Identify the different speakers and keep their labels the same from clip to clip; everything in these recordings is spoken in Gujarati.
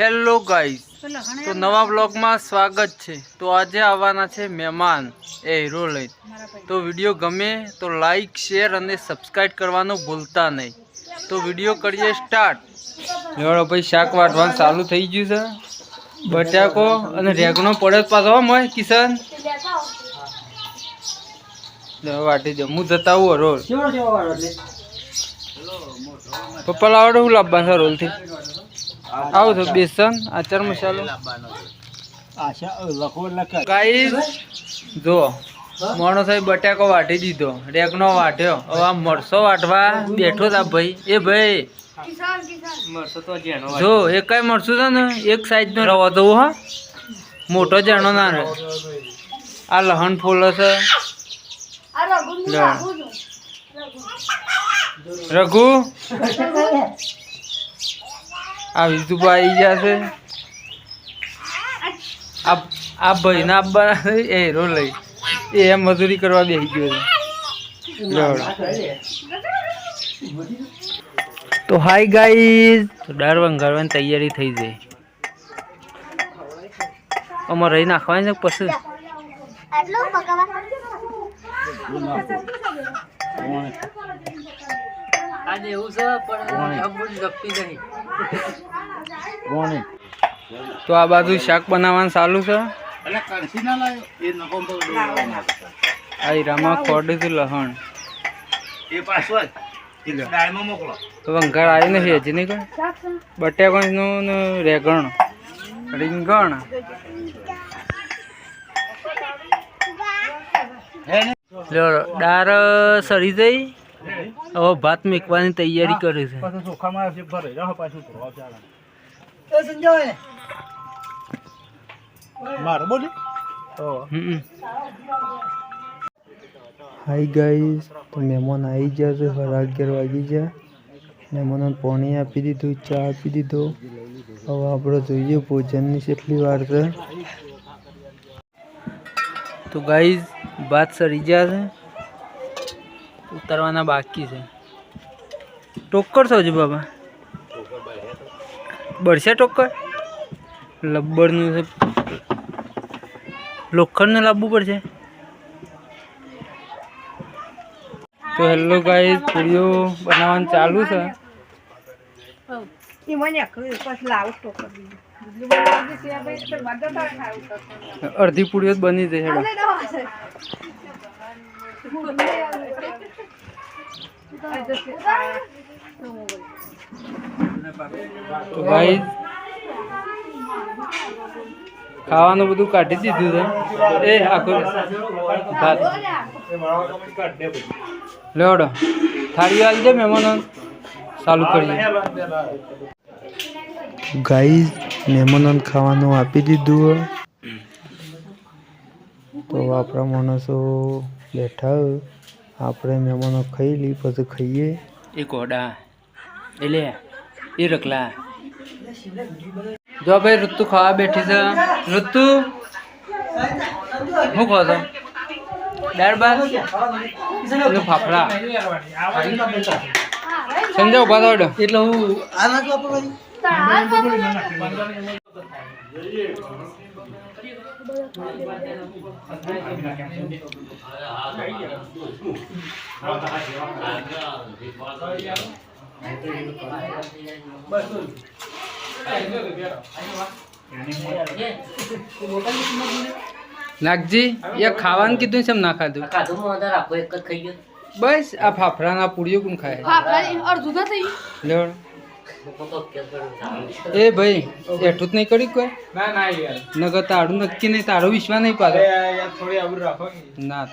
Speaker 1: હેલો ગાઈસ, તો નવા બ્લોગમાં સ્વાગત છે। તો આજે આવવાના છે મહેમાન એ હીરો લઈને। તો વિડીયો ગમે તો લાઈક શેર અને સબસ્ક્રાઈબ કરવાનું ભૂલતા નહીં। તો વિડીયો કરીએ સ્ટાર્ટ। લેવડો ભાઈ શાક વાટવાનું ચાલુ થઈ ગયું છે। બટાકો અને રેગણો પડે પાછો મોય કિશન વાટી દે હું જતા આવું રોલ પપ્પા લાવડો હું લાવવા છે રોલ થી આવું તો બેસન આચાર મસાલો ગાઈસ જો મોણો સાહેબ બટાકો વાટી દીધો રેગણો વાટ્યો હવે આ મરસો વાટવા બેઠો તા ભાઈ એ ભાઈ જો એક કઈ મરસું છે ને એક સાઈડ નો રવા દઉં હા મોટો જાણો ના રહે આ લહણ ફૂલ છે રઘુ આ વિધુભાઈ આવી જશે આ ભાઈ ના અબ્બા એ હીરો લઈ એ મજૂરી કરવા બેસી ગયો છે। તો હાય ગાઈઝ, તો દાળ વંગારવાની તૈયારી થઈ ગઈ। અમારે રહી નાખવાની છે પછી તો આ બાજુ શાક બનાવવાનું ચાલુ છે। આ હીરામાં ખોડું લહણ તો વંગાર આવી નથી હજી નહીં કોઈ બટાકાનું રેગણ રીંગણ દાળ સરી જઈ હવે ભાત મેકવાની તૈયારી કરે છે। હાય ગાઈસ, તો મહેમાન આવી ગયા છે। 11:30 વાગી ગયા। મહેમાનોને પાણી આપી દીધું, ચા આપી દીધો। હવે આપણે જોઈએ ભોજનની કેટલી વાર છે। તો ગાઈસ ભાત સરી ગયા છે, ઉતારવાના બાકી છે। ટોકર છો હજુ બાબા બળશે ટોકર લબ્બરનું છે લોખંડને લાવવું પડશે। તો હેલો ગાઈસ, પૂરીઓ બનાવવાનું ચાલુ છે। અડધી પૂરીઓ બની જશે। તો ગાઈસ ખાવાનું બધું કાઢી દીધું છે। એ આખું ભાત લેવડો થાળી આવી દે મહેમાનો ચાલુ કરીએ। ગાઈસ મહેમાનોને ખાવાનું આપી દીધું તો આપણા માણસો બેઠા આપણે મહેમાનો ખાઈ લઈ પછી ખાઈએ। એ કોડા એટલે એ રખલા જો ભાઈ ઋતુ ખાવા બેઠી છે। ઋતુ શું કહો છો દાળ ભાત ફાફડા સમજાવ પાછળ એટલે હું આ નાખવા નાગજી એ ખાવાનું કીધું છે ના ખાધું બસ આ ફાફડા ના પૂરીઓ કોણ ખાય એ ભાઈ એઠું જ નહીં કરી કોઈ નગર તારું નક્કી નહીં તારો વિશ્વાસ નહીં પાડે ના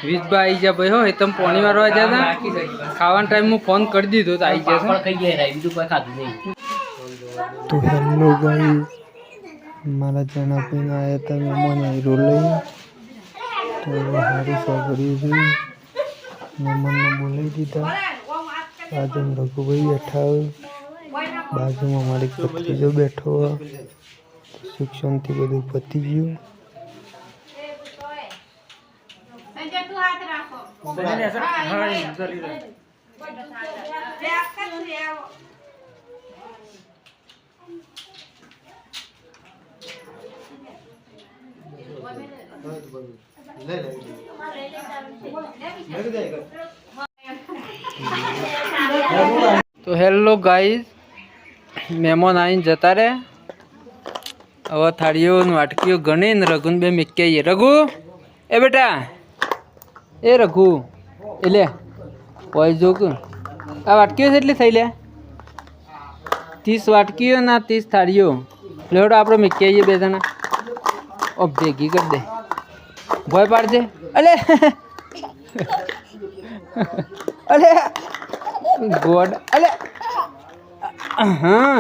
Speaker 1: વીજભાઈ આવી જા ભાઈ હો તમે પોણી મારવા જતા ખાવાના ટાઈમ હું ફોન કરી દીધો તો આવી જશે। તો હેલો ગાઈસ, મારા ચણા પીને આવ્યા હતા મહેમાન હીરો લઈ તો સારું સ્વાગર્યું છે। મહેમાનને બોલાવી દીધા। બાજુમાં રઘુભાઈ બેઠા બાજુમાં મારી ભત્રીજો બેઠો શિક્ષણથી બધું પતી ગયું। તો હેલો ગાઈઝ, મહેમાન આવીને જતા રહે. હવે થાળીઓ વાટકીઓ ગણીને રઘુને બે મેકી આવીએ. રઘુ, એ બેટા, એ રઘુ, એ લે કોઈ જો કે આ વાટકીઓ કેટલી થઈ લે? 30 વાટકીઓ ના 30 થાળીઓ. લેવડો આપણે મેકી આવીએ બે જણા. ઓ ભેગી કરી દે, ભય પાડજે. અલે અલે ગોડ, અલે હા,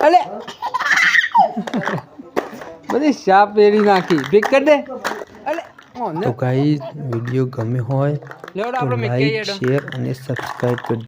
Speaker 1: અલે બધી શાપ પેરી નાખી. ભેગ કરી દે. અલે તો ગાઈસ, વિડીયો ગમે હોય તો લાઈક, શેર અને સબસ્ક્રાઇબ કરજો.